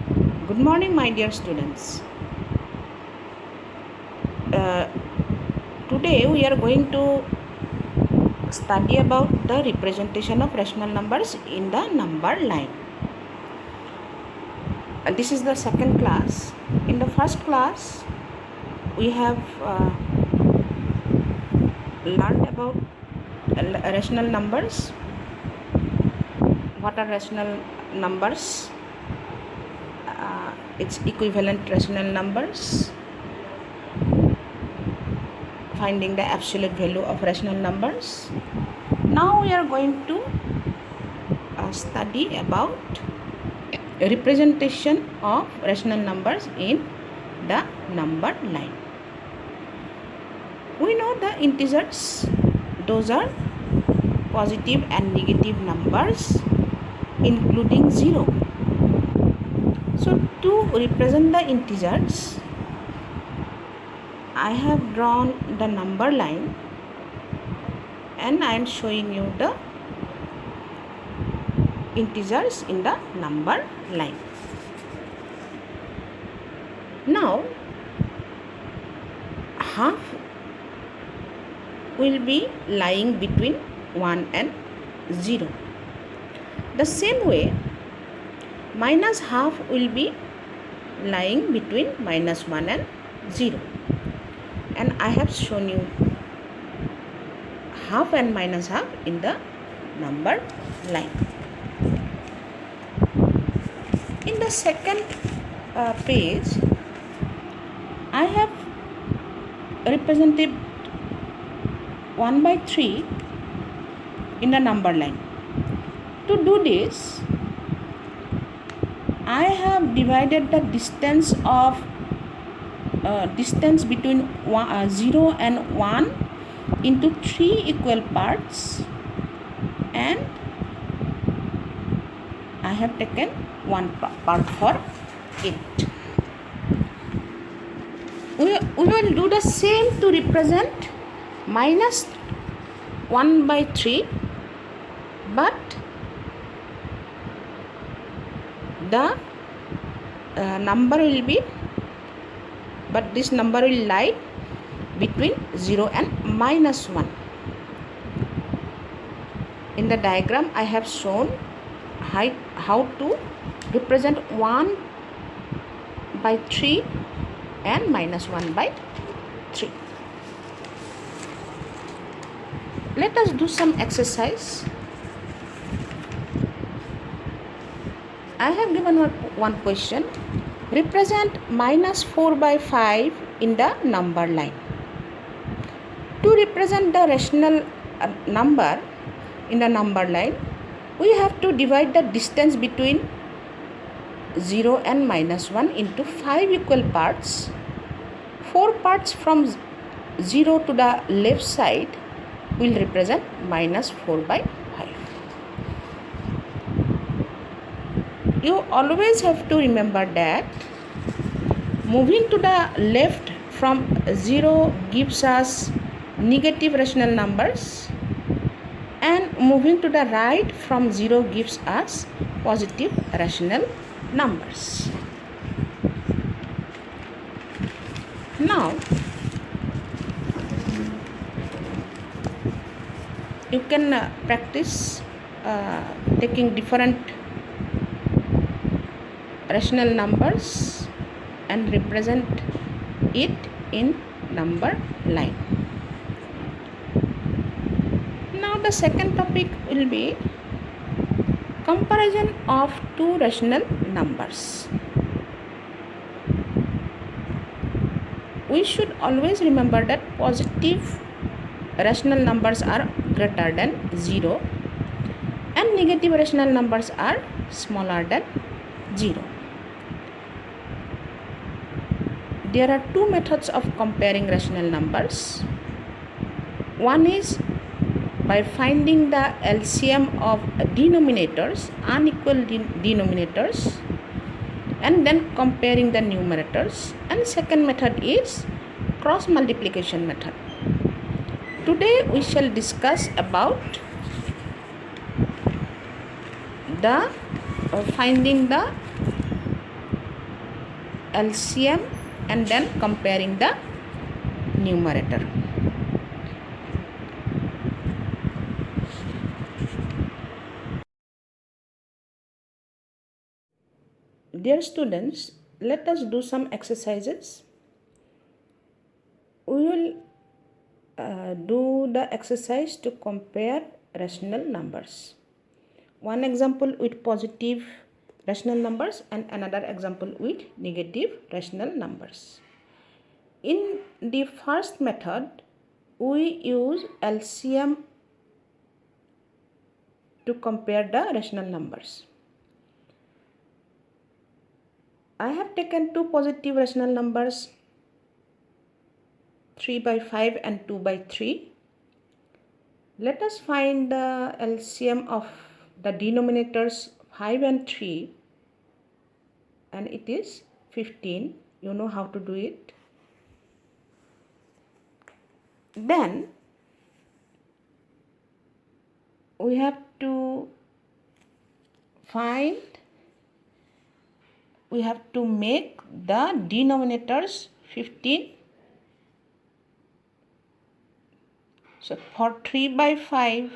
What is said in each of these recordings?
Good morning, my dear students. Uh, Today we are going to study about the representation of rational numbers in the number line. This is the second class. In the first class, we have learned about rational numbers. What are rational numbers? Its equivalent rational numbers. Finding the absolute value of rational numbers. Now we are going to study about representation of rational numbers in the number line. We know the integers, those are positive and negative numbers including 0. So to represent the integers, I have drawn the number line and I am showing you the integers in the number line. Now half will be lying between 1 and 0. The same way minus half will be lying between minus 1 and 0. And I have shown you half and minus half in the number line. In the second page, I have represented 1 by 3 in the number line. To do this, I have divided the distance of distance between 0 and 1 into 3 equal parts, and I have taken one part for it. We will do the same to represent minus 1 by 3, but the number will be, but this number will lie between 0 and minus 1. In the diagram, I have shown how to represent 1 by 3 and minus 1 by 3. Let us do some exercise. I have given one question. Represent minus 4 by 5 in the number line. To represent the rational number in the number line, we have to divide the distance between 0 and minus 1 into 5 equal parts. 4 parts from 0 to the left side will represent minus 4 by 5. You always have to remember that moving to the left from 0 gives us negative rational numbers, and moving to the right from 0 gives us positive rational numbers. Now you can practice taking different rational numbers and represent it in number line. Now the second topic will be comparison of two rational numbers. We should always remember that positive rational numbers are greater than 0 and negative rational numbers are smaller than 0. There are two methods of comparing rational numbers. One is by finding the LCM of denominators, unequal denominators, and then comparing the numerators. And second method is cross multiplication method. Today we shall discuss about the finding the LCM and then comparing the numerator. Dear students, let us do some exercises. We will do the exercise to compare rational numbers. One example with positive rational numbers and another example with negative rational numbers. In the first method, we use LCM to compare the rational numbers. I have taken two positive rational numbers, 3 by 5 and 2 by 3. Let us find the LCM of the denominators 5 and 3, and it is 15. You know how to do it. Then we have to make the denominators 15. So for 3 by 5,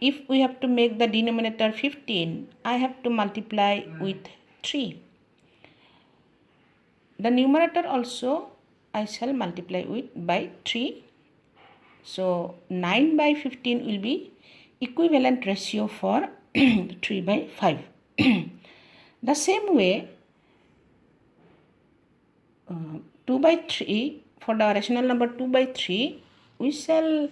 if we have to make the denominator 15, I have to multiply with 3. The numerator also I shall multiply with by 3. So 9 by 15 will be equivalent ratio for 3 by 5. The same way, 2 by 3, for the rational number 2 by 3, we shall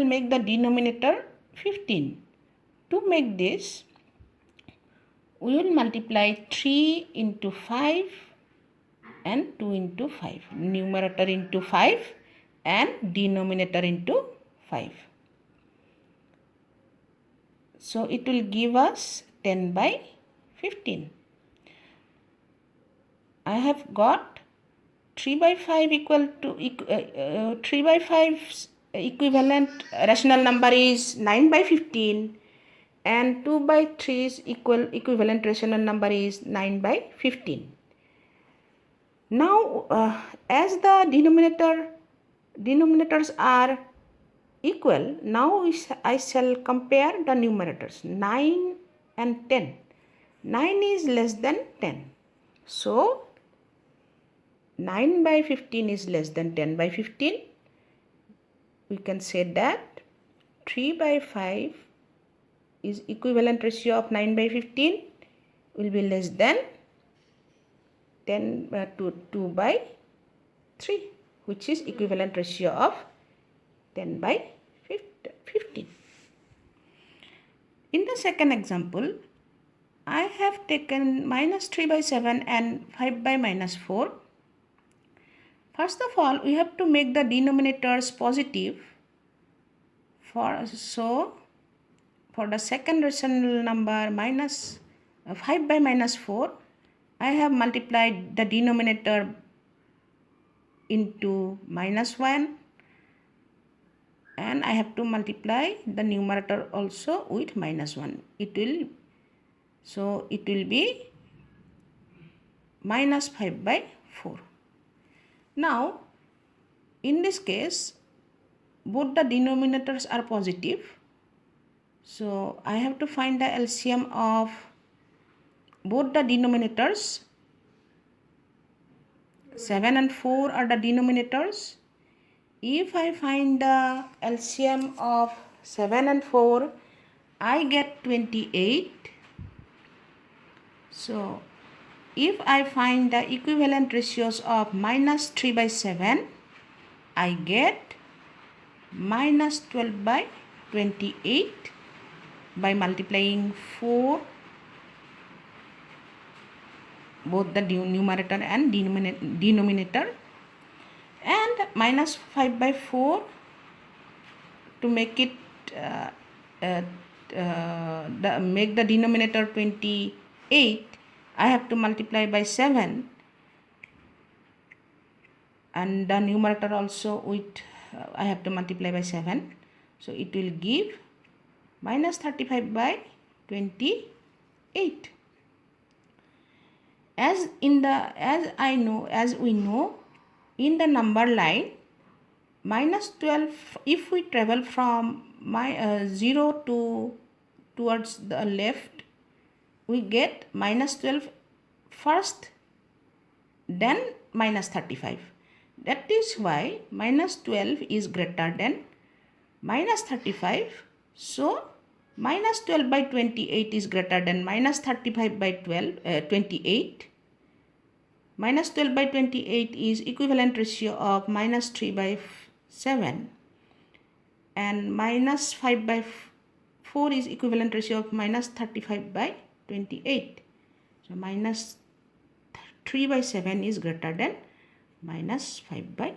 make the denominator 15. To make this, we will multiply 3 into 5 and 2 into 5. Numerator into 5 and denominator into 5. So it will give us 10 by 15. I have got 3 by 5 equal to 3 by 5's equivalent rational number is 9 by 15, and 2 by 3's equivalent rational number is 9 by 15. Now as the denominators are equal, now I shall compare the numerators 9 and 10. 9 is less than 10. So 9 by 15 is less than 10 by 15. We can say that 3 by 5 is equivalent ratio of 9 by 15 will be less than 2 by 3, which is equivalent ratio of 10 by 15. In the second example, I have taken minus 3 by 7 and 5 by minus 4. First of all, we have to make the denominators positive. For the second rational number minus 5 by minus 4, I have multiplied the denominator into minus 1, and I have to multiply the numerator also with minus 1. It will be minus 5 by 4. Now, in this case, both the denominators are positive. So, I have to find the LCM of both the denominators. 7 and 4 are the denominators. If I find the LCM of 7 and 4, I get 28. So, if I find the equivalent ratios of minus 3 by 7, I get minus 12 by 28 by multiplying 4, both the numerator and denominator, and minus 5 by 4 to make it make the denominator 28. I have to multiply by 7, and the numerator also with I have to multiply by 7. So it will give minus 35 by 28. as we know, in the number line, minus 12, if we travel from 0 to towards the left, we get minus 12 first, then minus 35. That is why minus 12 is greater than minus 35. So minus 12 by 28 is greater than minus 35 by 28. Minus 12 by 28 is equivalent ratio of minus 3 by 7, and minus 5 by 4 is equivalent ratio of minus 35 by 28. So minus 3 by 7 is greater than minus 5 by